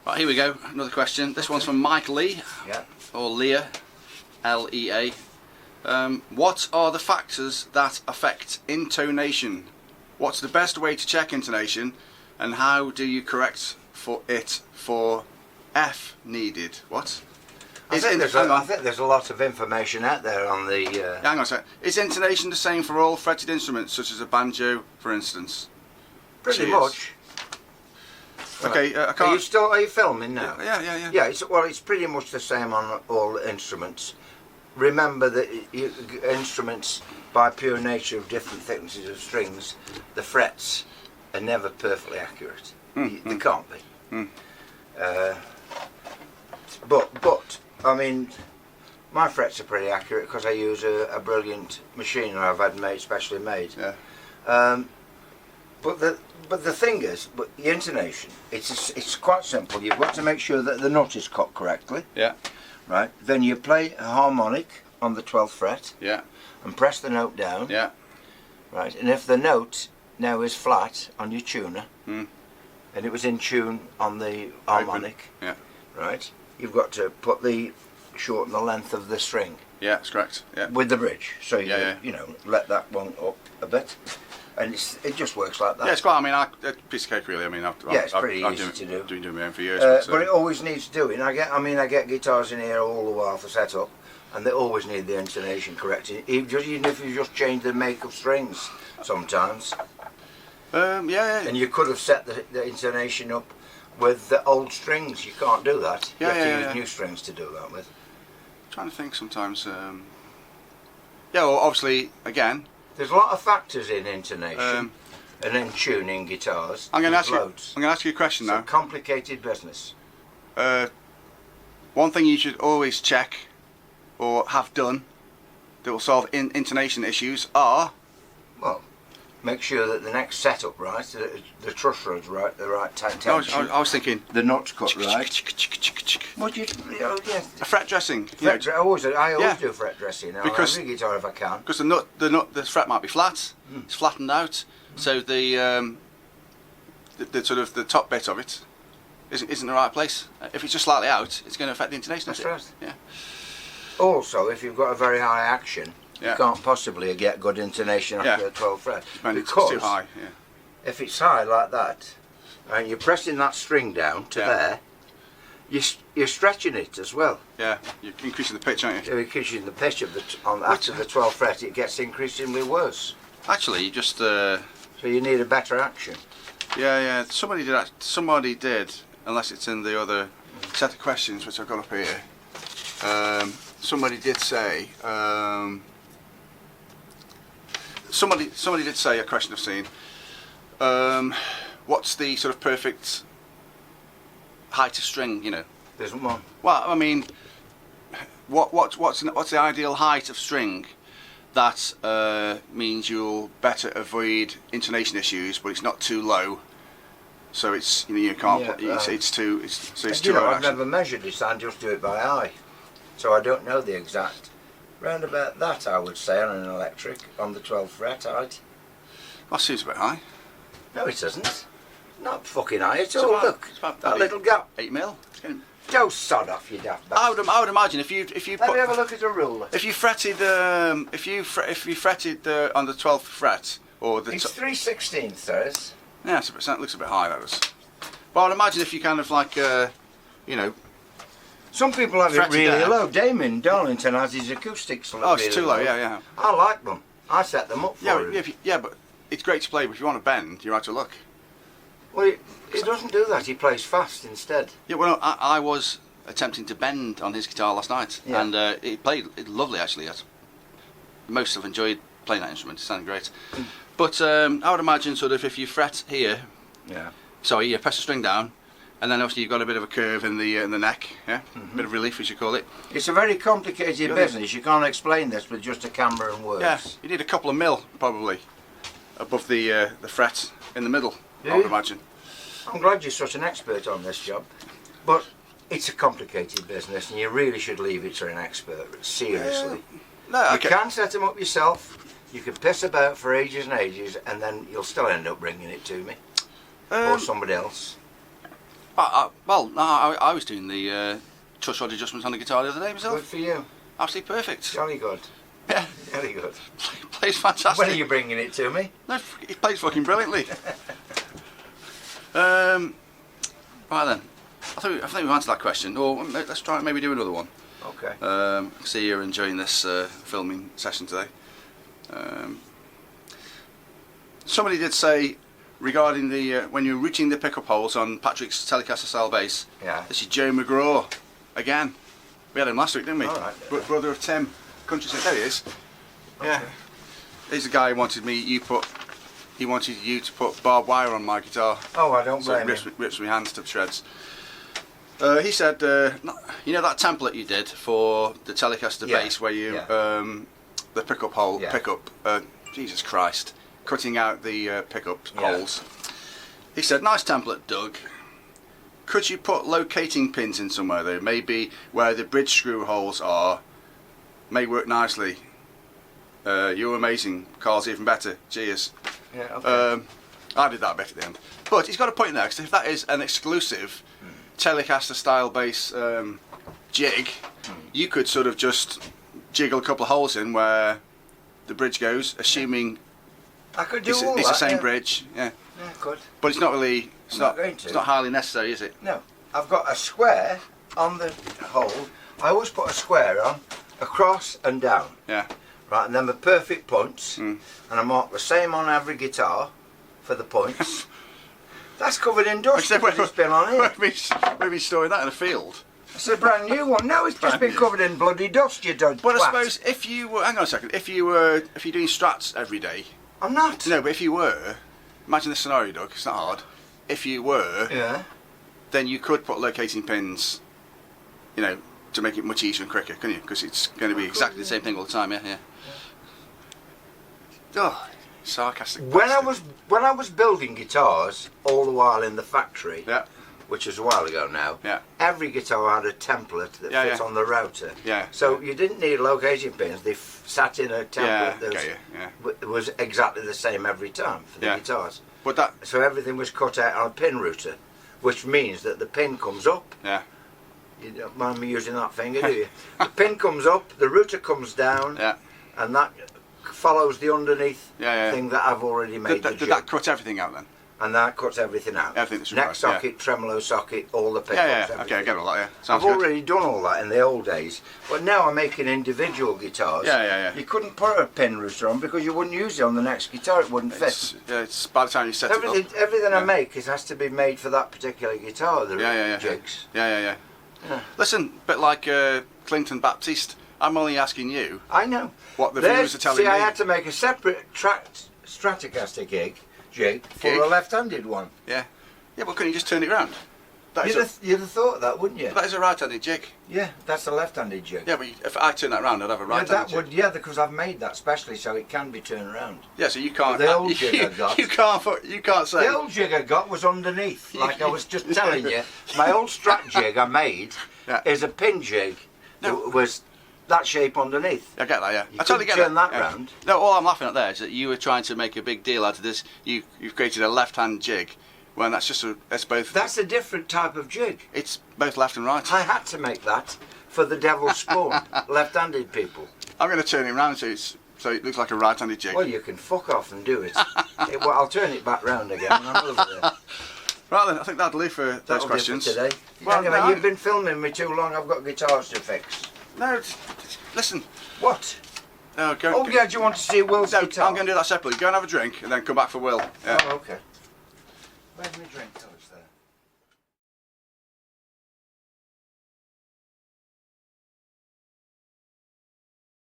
Right, here we go. Another question. This one's from Mike Lea. Yeah. Or Lea, L-E-A. What are the factors that affect intonation? What's the best way to check intonation, and how do you correct for F needed? What? I think there's a lot of information out there on the... Hang on a sec. Is intonation the same for all fretted instruments, such as a banjo, for instance? Pretty much. Okay, I can't... Are you filming now? Yeah. Yeah, it's pretty much the same on all instruments. Remember that instruments, by pure nature of different thicknesses of strings, the frets are never perfectly accurate. They can't be. But I mean, my frets are pretty accurate because I use a brilliant machine I've had made, specially made. Yeah. But the thing is, the intonation, it's quite simple. You've got to make sure that the note is cut correctly. Yeah. Right. Then you play a harmonic on the 12th fret. Yeah. And press the note down. Yeah. Right. And if the note now is flat on your tuner, and it was in tune on the harmonic, yeah. Right. You've got to shorten the length of the string. Yeah, that's correct. Yeah. With the bridge, so you know, let that one up a bit. And it just works like that. Yeah, it's quite. I mean, a piece of cake, really. I mean, it's pretty easy to do. I've been doing my own for years. But it always needs doing. I get guitars in here all the while for setup, and they always need the intonation correcting. Even if you just change the make of strings, sometimes. Yeah. And you could have set the intonation up with the old strings. You can't do that. You have to use new strings to do that with. I'm trying to think sometimes. Yeah, well, obviously, again. There's a lot of factors in intonation and in tuning guitars. I'm going to ask you a question now. It's a complicated business. One thing you should always check or have done that will solve intonation issues are... Well, make sure that the neck's set up right, the truss rod's right, the right tension. I was thinking... The not's cut right. What a fret dressing. I always do fret dressing. Because every guitar if I can. Because the fret might be flat. It's flattened out, so the sort of the top bit of it isn't in the right place. If it's just slightly out, it's going to affect the intonation. That's right. Yeah. Also, if you've got a very high action, you can't possibly get good intonation after the 12th fret. Because it's too high. Yeah. If it's high like that, and you're pressing that string down to there, you're stretching it as well. Yeah, you're increasing the pitch, aren't you? You're increasing the pitch of after the 12th fret. It gets increasingly worse. Actually, you just. So you need a better action. Yeah. Somebody did. Unless it's in the other set of questions which I've got up here. Somebody did say. Somebody did say a question I've seen. What's the sort of perfect height of string? You know. There isn't one. Well, I mean, what's the ideal height of string that means you'll better avoid intonation issues, but it's not too low, so it's you can't. It's too low. I've never measured it. I just do it by eye, so I don't know the exact. Round about that, I would say, on an electric, on the 12th fret height. That seems a bit high. No, it isn't. Not fucking high at all. Look, that little gap. 8 mil. Don't sod off, you daft bastard. I would imagine if you Let me have a look at a ruler. If you fretted on the 12th fret or the it's 3/16, there is. Yeah, that looks a bit high. That does. But I'd imagine if you kind of like you know. Some people have it really low. Damon Darlington has his acoustics really low. Oh, it's too low. Yeah. I like them. I set them up for him. Yeah, but it's great to play. But if you want to bend, you have to look. Well, he doesn't do that. He plays fast instead. Yeah, well, I was attempting to bend on his guitar last night, and he played lovely actually. Most have enjoyed playing that instrument. It sounded great. But I would imagine sort of if you fret here, sorry, you press the string down, and then obviously you've got a bit of a curve in the neck, a bit of relief as you call it. It's a very complicated business. You can't explain this with just a camera and words. Yeah, you need a couple of mil probably above the fret in the middle. I would imagine. I'm glad you're such an expert on this job, but it's a complicated business, and you really should leave it to an expert. Seriously, you can set them up yourself. You can piss about for ages and ages, and then you'll still end up bringing it to me or somebody else. Well, no, I was doing the touch rod adjustments on the guitar the other day myself. Good for you. Absolutely perfect. Jolly good. Yeah. Very good. Plays fantastic. When are you bringing it to me? No, he plays fucking brilliantly. Right then. I think we've answered that question. Or let's try and maybe do another one. Okay. I see you're enjoying this filming session today. Somebody did say regarding the when you're reaching the pickup holes on Patrick's Telecaster style bass. Yeah. This is Joe McGraw again. We had him last week, didn't we? All right. Brother of Tim. Country singer. There he is. Okay. Yeah. He's the guy who wanted he wanted you to put barbed wire on my guitar. Oh, I don't So blame it you. rips my hands to shreds. He said, you know that template you did for the Telecaster bass where you the pickup hole Jesus Christ, cutting out the pickup holes. He said, nice template, Doug. Could you put locating pins in somewhere though? Maybe where the bridge screw holes are. May work nicely. You're amazing. Carl's even better. Cheers. Yeah, okay. I did that bit at the end. But he's got a point there, because if that is an exclusive Telecaster style bass jig, you could sort of just jiggle a couple of holes in where the bridge goes, assuming I could do it's all the that, same bridge. Yeah. Yeah, good. But it's not really. It's not not. going to. It's not highly necessary, is it? No. I've got a square on the hole. I always put a square on, across and down. Yeah. Right, and then the perfect points, and I mark the same on every guitar for the points. That's covered in dust because it's been on here. Maybe storing that in a field. It's a brand new one. No, it's just been covered in bloody dust, you don't. But I suppose if you were, hang on a second, if you're doing strats every day. I'm not. No, but if you were, imagine this scenario, Doug. It's not hard. If you were, then you could put locating pins, you know, to make it much easier and quicker, couldn't you? Because it's going to be exactly the same thing all the time. Yeah. Oh, sarcastic. When I was building guitars all the while in the factory, which is a while ago now, every guitar had a template that fits on the router. So you didn't need locating pins. They sat in a template that was exactly the same every time for the guitars. But so everything was cut out on a pin router, which means that the pin comes up. You don't mind me using that finger, do you? The pin comes up, the router comes down, and that follows the underneath thing that I've already made. Did that cut everything out then? And that cuts everything out. Everything that's neck required, socket, tremolo socket, all the pickups. Okay, I get all that. I've already done all that in the old days, but now I'm making individual guitars. You couldn't put a pin router on because you wouldn't use it on the next guitar. It wouldn't fit. It's by the time you set it up. Everything I make has to be made for that particular guitar. The jigs. Listen, a bit like Clinton Baptiste. I'm only asking you. I know. What the viewers are telling me. I had to make a separate Stratocaster jig for a left-handed one. Yeah, but couldn't you just turn it round? You'd have thought that, wouldn't you? But that is a right-handed jig. Yeah, that's a left-handed jig. Yeah, but if I turn that round, I'd have a right-handed jig. Because I've made that specially so it can be turned around. Yeah, so you can't. The old jig I got. You can't say. The old jig I got was underneath. Like I was just telling you, my old Strat jig I made is a pin jig. It was that shape underneath. I get that, yeah. I totally get that. Turn that round. No, all I'm laughing at there is that you were trying to make a big deal out of this. You've created a left-hand jig, when that's just it's both. That's a different type of jig. It's both left and right. I had to make that for the Devil's Spawn, left-handed people. I'm going to turn it round so it looks like a right-handed jig. Well, you can fuck off and do it. I'll turn it back round again when I'm over there. Right then, I think that'll do for those questions. For today. Well, anyway, you've been filming me too long. I've got guitars to fix. No, listen. What? No, do you want to see Will's guitar? I'm going to do that separately. Go and have a drink and then come back for Will. Oh, okay. Where's my drink? Oh, it's there.